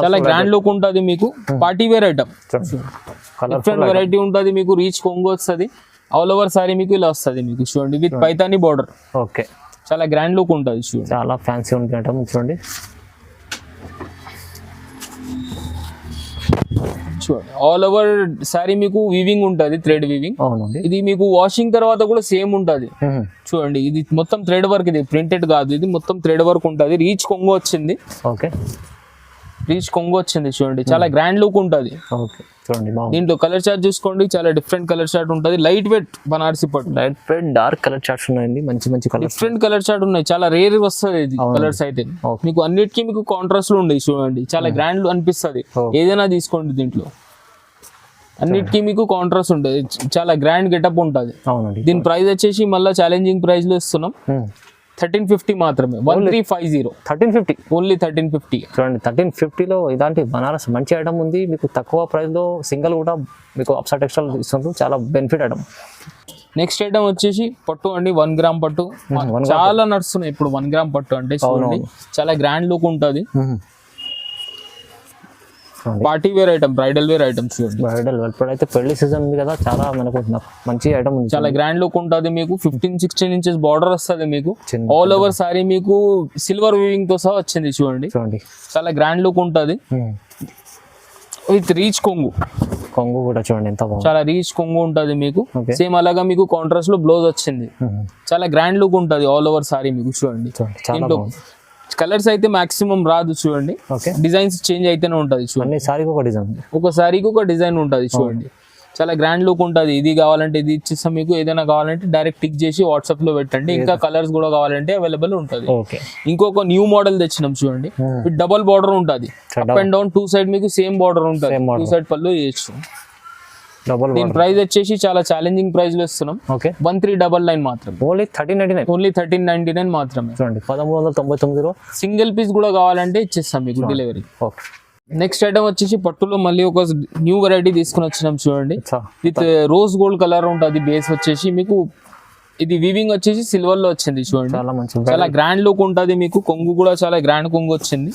చాలా గ్రాండ్ లుక్ ఉంటుంది మీకు, party wear item, different variety ఉంటుంది మీకు. రీచ్ కొంగు వస్తుంది, ఆల్ ఓవర్ సారీ మీకు ఇలా వస్తుంది మీకు. చూడండి విత్ పైతాని బార్డర్. ఓకే, చాలా గ్రాండ్ లుక్ ఉంటుంది. చూడండి చాలా ఫ్యాన్సీ ఉంటుంది ఐటమ్. చూడండి ఆల్ ఓవర్ సారీ మీకు వీవింగ్ ఉంటుంది, థ్రెడ్ వీవింగ్. ఇది మీకు వాషింగ్ తర్వాత కూడా సేమ్ ఉంటుంది. చూడండి ఇది మొత్తం థ్రెడ్ వర్క్, ఇది ప్రింటెడ్ కాదు, ఇది మొత్తం థ్రెడ్ వర్క్ ఉంటుంది. రీచ్ కొంగు వచ్చింది. ఓకే, రీచ్ కొంగు వచ్చింది. చూడండి చాలా గ్రాండ్ లుక్ ఉంటుంది. చూడండి దీంట్లో కలర్ చార్ట్ చూసుకోండి, చాలా డిఫరెంట్ కలర్ చార్ట్ ఉంటుంది. లైట్ వెయిట్ బనారసి పట్టు, light weight dark colour charts ఉన్నాయండి, మంచి కలర్, డిఫరెంట్ కలర్ చార్ట్ ఉన్నాయి. చాలా రేర్ వస్తుంది ఇది కలర్స్ అయితే మీకు. అన్నిటికీ మీకు కాంట్రాస్ట్ లో ఉన్నాయి. చూడండి చాలా గ్రాండ్ అనిపిస్తుంది, ఏదైనా తీసుకోండి. దీంట్లో అన్నిటికీ మీకు కాంట్రాస్ట్ ఉంటుంది, చాలా గ్రాండ్ గెటప్ ఉంటుంది. దీని ప్రైస్ వచ్చేసి మళ్ళీ ఛాలెంజింగ్ ప్రైస్ లో ఇస్తున్నాం, 1350 మాత్రమే 1350 1350 ఓన్లీ 1350. చూడండి 1350లో ఇలాంటి బనారస్ మంచి ఐటమ్ ఉంది మీకు తక్కువ ప్రైస్లో సింగిల్ కూడా మీకు అప్సా టెక్స్టైల్ ఇస్తుంది చాలా బెనిఫిట్ ఐటమ్. నెక్స్ట్ ఐటమ్ వచ్చేసి పట్టు అండి 1 గ్రామ్ పట్టు చాలా నడుస్తున్నాయి ఇప్పుడు 1 గ్రామ్ పట్టు అంటే చూడండి చాలా గ్రాండ్ లుక్ ఉంటుంది. Party wear item bridal wear item చూడండి బ్రైడల్ ఇప్పుడైతే పెళ్లి సీజన్ ఉంది కదా చాలా మనకు మంచి ఐటమ్ ఉంది చాలా గ్రాండ్ లుక్ ఉంటుంది మీకు 15-16 ఇంచెస్ బార్డర్ వస్తుంది మీకు ఆల్ ఓవర్ సారీ మీకు సిల్వర్ వీవింగ్ తో సహా వచ్చింది చూడండి చాలా గ్రాండ్ లుక్ ఉంటుంది విత్ రీచ్ కొంగు కూడా చూడండి ఎంత బాగుంది చాలా రీచ్ కొంగు ఉంటుంది మీకు సేమ్ అలాగా మీకు కాంట్రాస్ట్ లో బ్లౌజ్ వచ్చింది చాలా గ్రాండ్ లుక్ ఉంటుంది ఆల్ ఓవర్ సారీ మీకు చూడండి. దీంట్లో కలర్స్ అయితే మాక్సిమం రాదు చూడండి డిజైన్స్ చేంజ్ అయితేనే ఉంటుంది చూడండి ఒక సారీకి ఒక డిజైన్ ఉంటుంది చూడండి చాలా గ్రాండ్ లుక్ ఉంటుంది. ఇది కావాలంటే ఇది ఇచ్చిస్తాం మీకు ఏదైనా కావాలంటే డైరెక్ట్ టిక్ చేసి వాట్సాప్ లో పెట్టండి ఇంకా కలర్స్ కూడా కావాలంటే అవైలబుల్ ఉంటుంది. ఇంకొక న్యూ మోడల్ తెచ్చినాం చూడండి విత్ డబల్ బార్డర్ ఉంటుంది అప్ అండ్ డౌన్ 2 సైడ్ మీకు సేమ్ బార్డర్ ఉంటుంది 2 సైడ్ పళ్ళు చేయొచ్చు. దీని ప్రైస్ వచ్చేసి చాలా ఛాలెంజింగ్ ప్రైస్ లో ఇస్తున్నాం 1399 మాత్రమే ఓన్లీ 1399 మాత్రమే చూడండి 1399 సింగిల్ పీస్ కూడా కావాలంటే ఇచ్చేస్తాం మీకు డెలివరీ. నెక్స్ట్ ఐటమ్ వచ్చేసి పట్టులో మళ్ళీ ఒక న్యూ వెరైటీ తీసుకుని వచ్చినాం చూడండి విత్ రోజ్ గోల్డ్ కలర్ ఉంటుంది బేస్ వచ్చేసి మీకు ఇది వీవింగ్ వచ్చేసి సిల్వర్ లో వచ్చింది చూడండి చాలా గ్రాండ్ లుక్ ఉంటుంది మీకు కొంగు కూడా చాలా గ్రాండ్ కొంగు వచ్చింది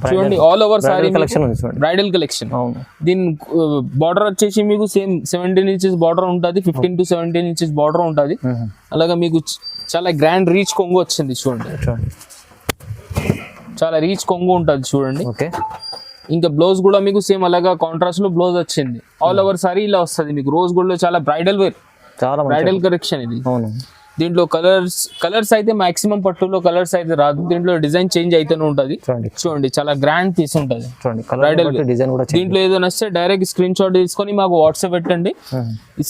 చూడండి all over sorry bridal collection. దీని బార్డర్ వచ్చేసి మీకు సేమ్ 17 ఇంచెస్ బార్డర్ ఉంటుంది 15 to 17 ఇంచెస్ బార్డర్ ఉంటుంది అలాగా మీకు చాలా గ్రాండ్ రీచ్ కొంగు వచ్చింది చూడండి చాలా రీచ్ కొంగు ఉంటుంది చూడండి. ఇంకా బ్లౌజ్ కూడా మీకు సేమ్ అలాగా కాంట్రాస్ట్ లో బ్లౌజ్ వచ్చింది ఆల్ ఓవర్ సారీ ఇలా వస్తుంది మీకు రోజ్ గోల్డ్ లో చాలా బ్రైడల్ వేర్ బ్రైడల్ కలెక్షన్ ఇది. దీంట్లో కలర్స్ అయితే మాక్సిమం పట్టులో కలర్స్ అయితే రాదు దీంట్లో డిజైన్ చేంజ్ అయితేనే ఉంటుంది చూడండి చాలా గ్రాండ్ పీస్ ఉంటుంది బ్రైడల్ డిజైన్. దీంట్లో ఏదైనా వస్తే డైరెక్ట్ స్క్రీన్ షాట్ తీసుకొని మాకు వాట్సాప్ పెట్టండి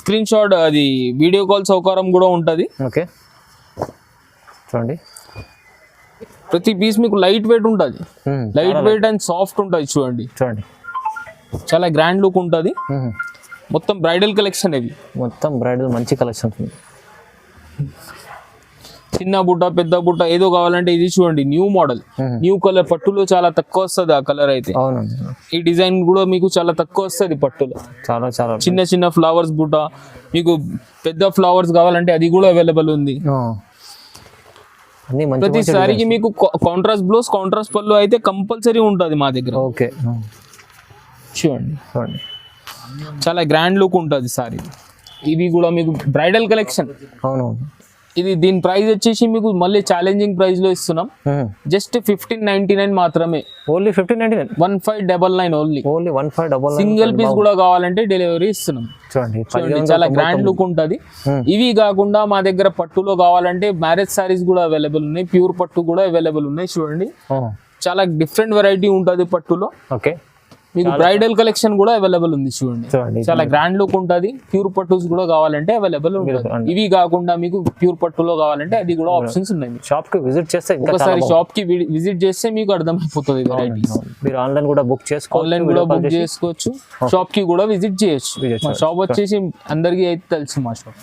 స్క్రీన్ షాట్ అది వీడియో కాల్ సౌకర్యం కూడా ఉంటుంది. చూడండి ప్రతి పీస్ మీకు లైట్ వెయిట్ ఉంటుంది లైట్ వెయిట్ అండ్ సాఫ్ట్ ఉంటుంది చూడండి చాలా గ్రాండ్ లుక్ ఉంటుంది మొత్తం బ్రైడల్ కలెక్షన్ ఇవి మొత్తం బ్రైడల్ మంచి కలెక్షన్ చిన్న బుట్ట పెద్ద బుట్ట ఏదో కావాలంటే ఇది చూడండి న్యూ మోడల్ న్యూ కలర్ పట్టులో చాలా తక్కువ వస్తుంది ఆ కలర్ అయితే ఈ డిజైన్ కూడా మీకు చాలా తక్కువ వస్తుంది పట్టులో చాలా చాలా చిన్న చిన్న ఫ్లవర్స్ బుట్ట మీకు పెద్ద ఫ్లవర్స్ కావాలంటే అది కూడా అవైలబుల్ ఉంది. ప్రతి సారీకి మీకు కాంట్రాస్ట్ బ్లౌజ్ కాంట్రాస్ట్ పళ్ళు అయితే కంపల్సరీ ఉంటుంది మా దగ్గర చూడండి చాలా గ్రాండ్ లుక్ ఉంటుంది సారీ. ఇవి కూడా మీకు బ్రైడల్ కలెక్షన్ ఇది దీని ప్రైస్ వచ్చేసి మీకు మళ్ళీ ఛాలెంజింగ్ ప్రైస్ లో ఇస్తున్నాం జస్ట్ 1599 మాత్రమే ఓన్లీ 1599 1599 ఓన్లీ 1599 సింగిల్ పీస్ కూడా కావాలంటే డెలివరీ ఇస్తున్నాం చూడండి చాలా గ్రాండ్ లుక్ ఉంటుంది. ఇవి కాకుండా మా దగ్గర పట్టులో కావాలంటే మ్యారేజ్ సారీస్ కూడా అవైలబుల్ ఉన్నాయి ప్యూర్ పట్టు కూడా అవైలబుల్ ఉన్నాయి చూడండి చాలా డిఫరెంట్ వెరైటీ ఉంటుంది పట్టులో మీకు బ్రైడల్ కలెక్షన్ కూడా అవైలబుల్ ఉంది చూడండి చాలా గ్రాండ్ లుక్ ఉంటుంది ప్యూర్ పట్టుస్ కూడా కావాలంటే అవైలబుల్ ఉంటుంది. ఇవి కాకుండా మీకు ప్యూర్ పట్టులో కావాలంటే అది కూడా ఆప్షన్స్ ఉన్నాయి షాప్ కి విజిట్ చేస్తే ఒకసారి షాప్ కి విజిట్ చేస్తే మీకు అర్థమైపోతుంది వెరైటీస్ మీరు ఆన్లైన్ కూడా బుక్ చేసుకోవచ్చు షాప్ కి కూడా విజిట్ చేయొచ్చు. మా షాప్ వచ్చేసి అందరికీ అయితే తెలుసు మా షాప్